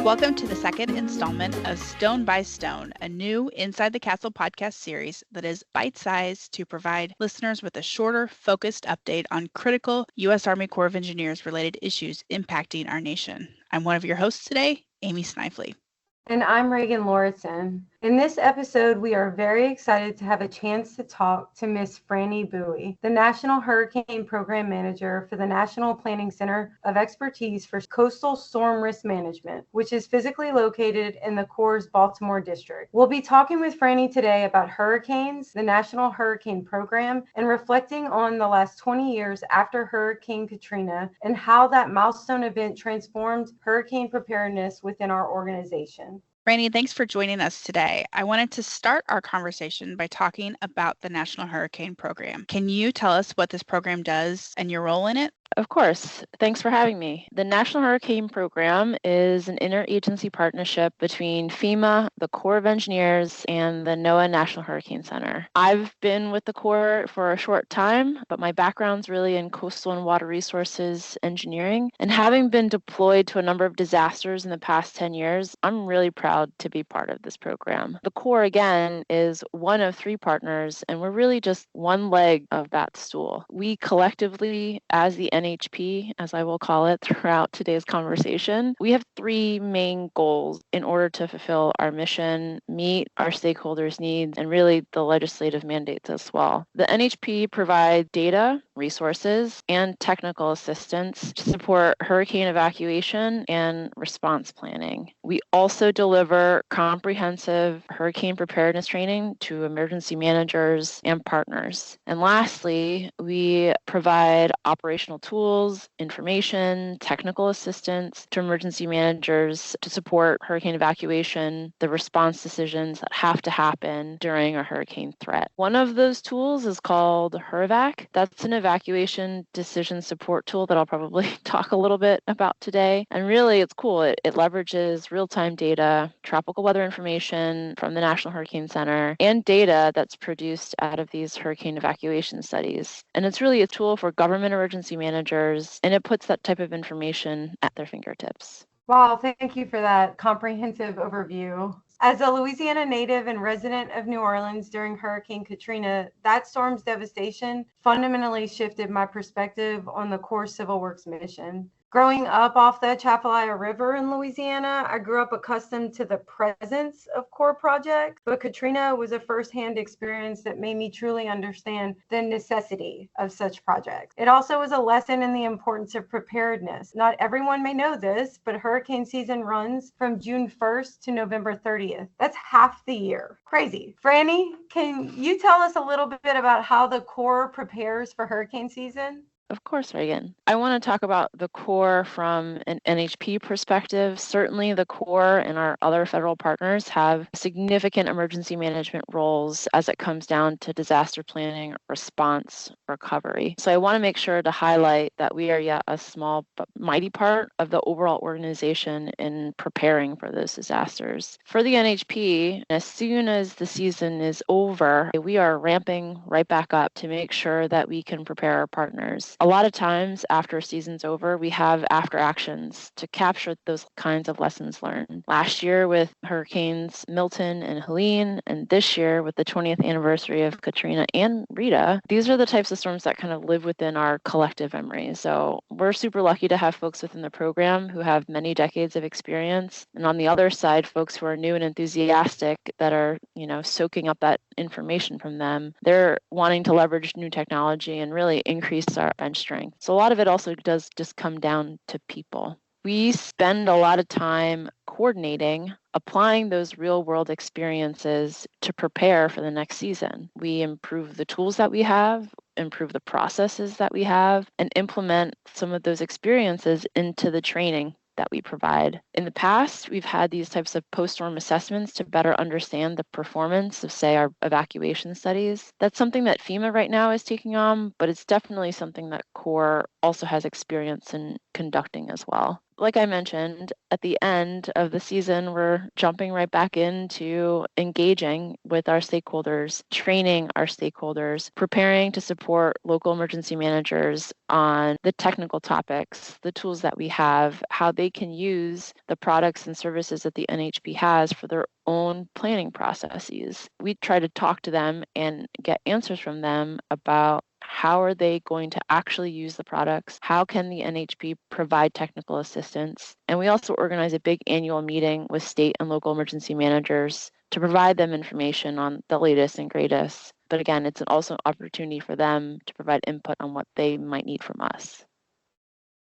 Welcome to the second installment of Stone by Stone, a new Inside the Castle podcast series that is bite-sized to provide listeners with a shorter, focused update on critical U.S. Army Corps of Engineers related issues impacting our nation. I'm one of your hosts today, Amy Snively. And I'm Reagan Lauritsen. In this episode, we are very excited to have a chance to talk to Miss Frannie Bui, the National Hurricane Program Manager for the National Planning Center of Expertise for Coastal Storm Risk Management, which is physically located in the Corps Baltimore District. We'll be talking with Frannie today about hurricanes, the National Hurricane Program, and reflecting on the last 20 years after Hurricane Katrina and how that milestone event transformed hurricane preparedness within our organization. Frannie, thanks for joining us today. I wanted to start our conversation by talking about the National Hurricane Program. Can you tell us what this program does and your role in it? Of course. Thanks for having me. The National Hurricane Program is an interagency partnership between FEMA, the Corps of Engineers, and the NOAA National Hurricane Center. I've been with the Corps for a short time, but my background's really in coastal and water resources engineering. And having been deployed to a number of disasters in the past 10 years, I'm really proud to be part of this program. The Corps, again, is one of three partners, and we're really just one leg of that stool. We collectively, as the NHP, as I will call it throughout today's conversation, we have three main goals in order to fulfill our mission, meet our stakeholders' needs, and really the legislative mandates as well. The NHP provides data, resources, and technical assistance to support hurricane evacuation and response planning. We also deliver comprehensive hurricane preparedness training to emergency managers and partners. And lastly, we provide operational tools, information, technical assistance to emergency managers to support hurricane evacuation, the response decisions that have to happen during a hurricane threat. One of those tools is called HurEvac. That's an evacuation decision support tool that I'll probably talk a little bit about today. And really, it's cool. It leverages real-time data, tropical weather information from the National Hurricane Center, and data that's produced out of these hurricane evacuation studies. And it's really a tool for government emergency managers, and it puts that type of information at their fingertips. Wow, thank you for that comprehensive overview. As a Louisiana native and resident of New Orleans during Hurricane Katrina, that storm's devastation fundamentally shifted my perspective on the Corps Civil Works mission. Growing up off the Atchafalaya River in Louisiana, I grew up accustomed to the presence of Corps projects, but Katrina was a firsthand experience that made me truly understand the necessity of such projects. It also was a lesson in the importance of preparedness. Not everyone may know this, but hurricane season runs from June 1st to November 30th. That's half the year. Crazy. Frannie, can you tell us a little bit about how the Corps prepares for hurricane season? Of course, Reagan. I want to talk about the Corps from an NHP perspective. Certainly, the Corps and our other federal partners have significant emergency management roles as it comes down to disaster planning, response, recovery. So I want to make sure to highlight that we are yet a small but mighty part of the overall organization in preparing for those disasters. For the NHP, as soon as the season is over, we are ramping right back up to make sure that we can prepare our partners. A lot of times after a season's over, we have after actions to capture those kinds of lessons learned. Last year with Hurricanes Milton and Helene, and this year with the 20th anniversary of Katrina and Rita, these are the types of storms that kind of live within our collective memory. So we're super lucky to have folks within the program who have many decades of experience. And on the other side, folks who are new and enthusiastic that are, soaking up that information from them. They're wanting to leverage new technology and really increase our bench strength. So a lot of it also does just come down to people. We spend a lot of time coordinating, applying those real world experiences to prepare for the next season. We improve the tools that we have, improve the processes that we have, and implement some of those experiences into the training that we provide. In the past, we've had these types of post-storm assessments to better understand the performance of, say, our evacuation studies. That's something that FEMA right now is taking on, but it's definitely something that Corps also has experience in conducting as well. like I mentioned, at the end of the season, we're jumping right back into engaging with our stakeholders, training our stakeholders, preparing to support local emergency managers on the technical topics, the tools that we have, how they can use the products and services that the NHP has for their own planning processes. We try to talk to them and get answers from them about how are they going to actually use the products? How can the NHP provide technical assistance? And we also organize a big annual meeting with state and local emergency managers to provide them information on the latest and greatest. But again, it's also an opportunity for them to provide input on what they might need from us.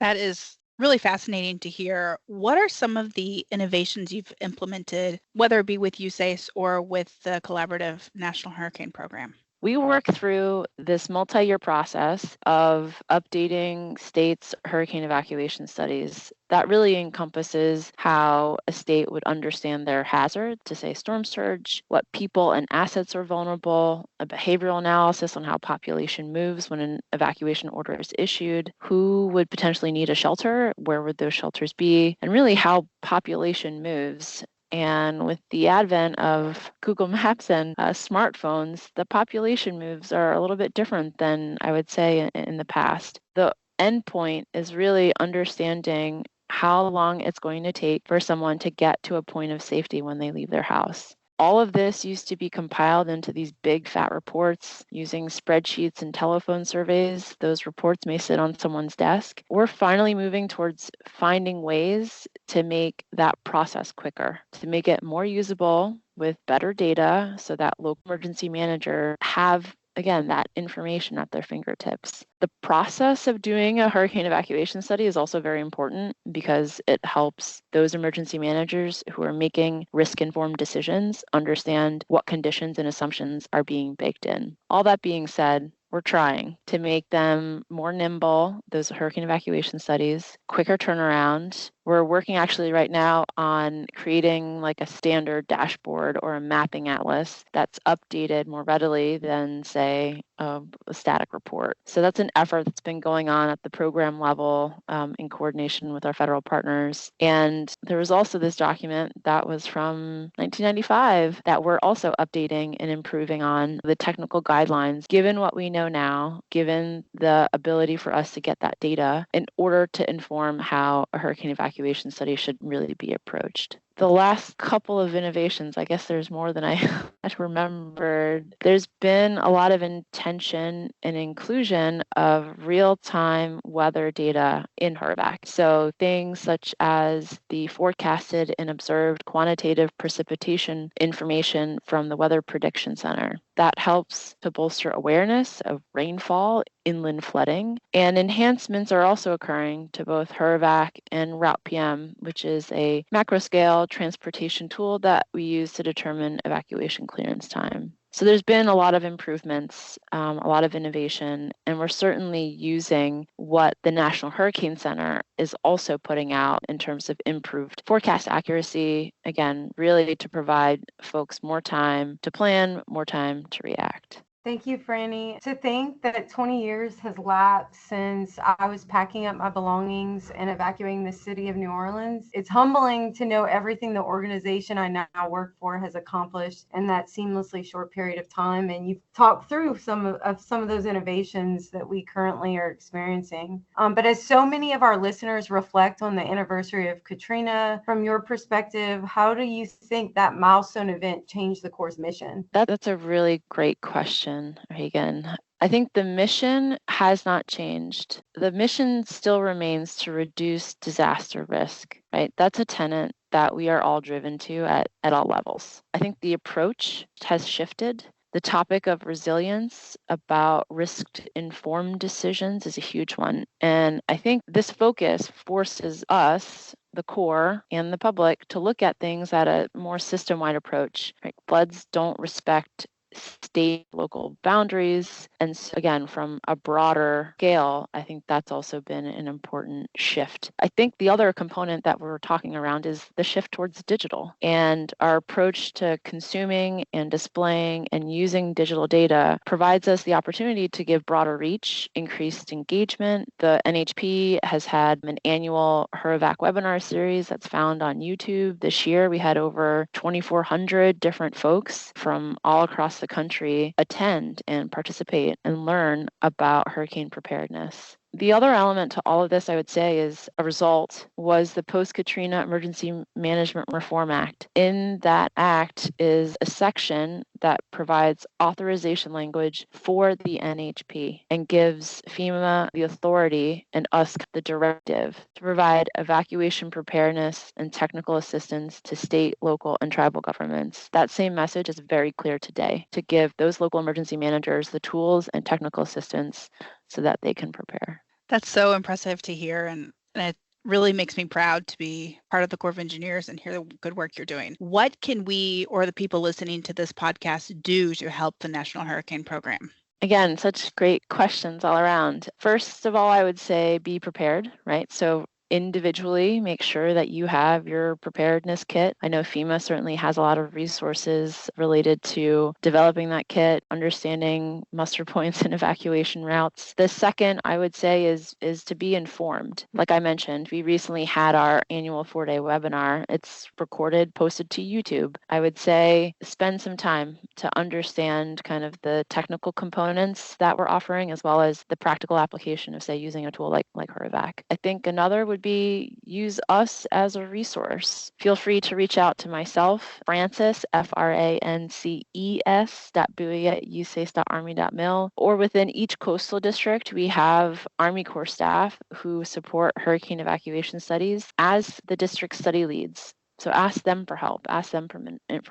That is really fascinating to hear. What are some of the innovations you've implemented, whether it be with USACE or with the Collaborative National Hurricane Program? We work through this multi-year process of updating states' hurricane evacuation studies. That really encompasses how a state would understand their hazard, to say storm surge, what people and assets are vulnerable, a behavioral analysis on how population moves when an evacuation order is issued, who would potentially need a shelter, where would those shelters be, and really how population moves. And with the advent of Google Maps and smartphones, the population moves are a little bit different than I would say in the past. The endpoint is really understanding how long it's going to take for someone to get to a point of safety when they leave their house. All of this used to be compiled into these big fat reports using spreadsheets and telephone surveys. Those reports may sit on someone's desk. We're finally moving towards finding ways to make that process quicker, to make it more usable with better data so that local emergency managers have, again, that information at their fingertips. The process of doing a hurricane evacuation study is also very important because it helps those emergency managers who are making risk-informed decisions understand what conditions and assumptions are being baked in. All that being said, we're trying to make them more nimble, those hurricane evacuation studies, quicker turnaround. We're working actually right now on creating like a standard dashboard or a mapping atlas that's updated more readily than, say, a static report. So that's an effort that's been going on at the program level in coordination with our federal partners. And there was also this document that was from 1995 that we're also updating and improving on the technical guidelines, given what we know now, given the ability for us to get that data in order to inform how a hurricane evacuation study should really be approached. The last couple of innovations, I guess there's more than I had remembered. There's been a lot of intention and inclusion of real-time weather data in HRVAC. So things such as the forecasted and observed quantitative precipitation information from the Weather Prediction Center. That helps to bolster awareness of rainfall, inland flooding, and enhancements are also occurring to both HRVAC and Route PM, which is a macro-scale transportation tool that we use to determine evacuation clearance time. So there's been a lot of improvements, a lot of innovation, and we're certainly using what the National Hurricane Center is also putting out in terms of improved forecast accuracy, again, really to provide folks more time to plan, more time to react. Thank you, Frannie. To think that 20 years has lapsed since I was packing up my belongings and evacuating the city of New Orleans, it's humbling to know everything the organization I now work for has accomplished in that seamlessly short period of time. And you've talked through some of those innovations that we currently are experiencing. But as so many of our listeners reflect on the anniversary of Katrina, from your perspective, how do you think that milestone event changed the Corps' mission? That's a really great question, Reagan. I think the mission has not changed. The mission still remains to reduce disaster risk, right? That's a tenet that we are all driven to at all levels. I think the approach has shifted. The topic of resilience about risk-informed decisions is a huge one. And I think this focus forces us, the Corps and the public, to look at things at a more system-wide approach. Right? Floods don't respect state, local boundaries. And so again, from a broader scale, I think that's also been an important shift. I think the other component that we're talking around is the shift towards digital, and our approach to consuming and displaying and using digital data provides us the opportunity to give broader reach, increased engagement. The NHP has had an annual HURRAVAC webinar series that's found on YouTube. This year, we had over 2,400 different folks from all across the country attend and participate and learn about hurricane preparedness. The other element to all of this, I would say, is a result was the Post-Katrina Emergency Management Reform Act. In that act is a section that provides authorization language for the NHP and gives FEMA the authority and us the directive to provide evacuation preparedness and technical assistance to state, local, and tribal governments. That same message is very clear today, to give those local emergency managers the tools and technical assistance so that they can prepare. That's so impressive to hear, and it really makes me proud to be part of the Corps of Engineers and hear the good work you're doing. What can we or the people listening to this podcast do to help the National Hurricane Program? Again, such great questions all around. First of all, I would say be prepared, right? So individually, make sure that you have your preparedness kit. I know FEMA certainly has a lot of resources related to developing that kit, understanding muster points and evacuation routes. The second, I would say, is to be informed. Like I mentioned, we recently had our annual 4-day webinar. It's recorded, posted to YouTube. I would say spend some time to understand kind of the technical components that we're offering, as well as the practical application of, say, using a tool like HURRAVAC. I think another would be use us as a resource. Feel free to reach out to myself, Frances, frances.bui@usace.army.mil, or within each coastal district, we have Army Corps staff who support hurricane evacuation studies as the district study leads. So ask them for help, ask them for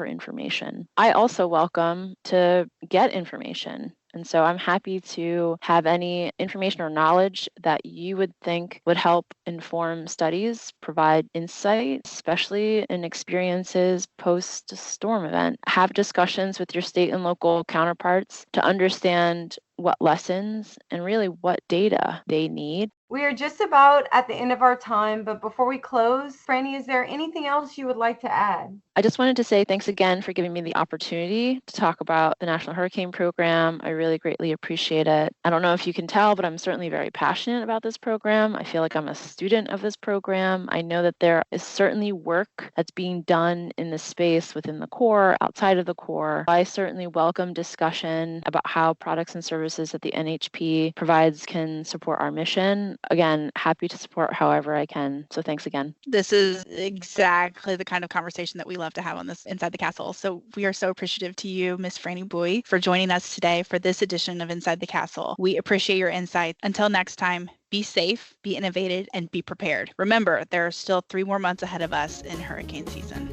information. I also welcome to get information. And so I'm happy to have any information or knowledge that you would think would help inform studies, provide insight, especially in experiences post-storm event. Have discussions with your state and local counterparts to understand what lessons and really what data they need. We are just about at the end of our time, but before we close, Frannie, is there anything else you would like to add? I just wanted to say thanks again for giving me the opportunity to talk about the National Hurricane Program. I really greatly appreciate it. I don't know if you can tell, but I'm certainly very passionate about this program. I feel like I'm a student of this program. I know that there is certainly work that's being done in the space within the Corps, outside of the Corps. I certainly welcome discussion about how products and services that the NHP provides can support our mission. Again, happy to support however I can. So thanks again. This is exactly the kind of conversation that we love to have on this Inside the Castle. So we are so appreciative to you, Ms. Frannie Bui, for joining us today for this edition of Inside the Castle. We appreciate your insight. Until next time, be safe, be innovative, and be prepared. Remember, there are still 3 more months ahead of us in hurricane season.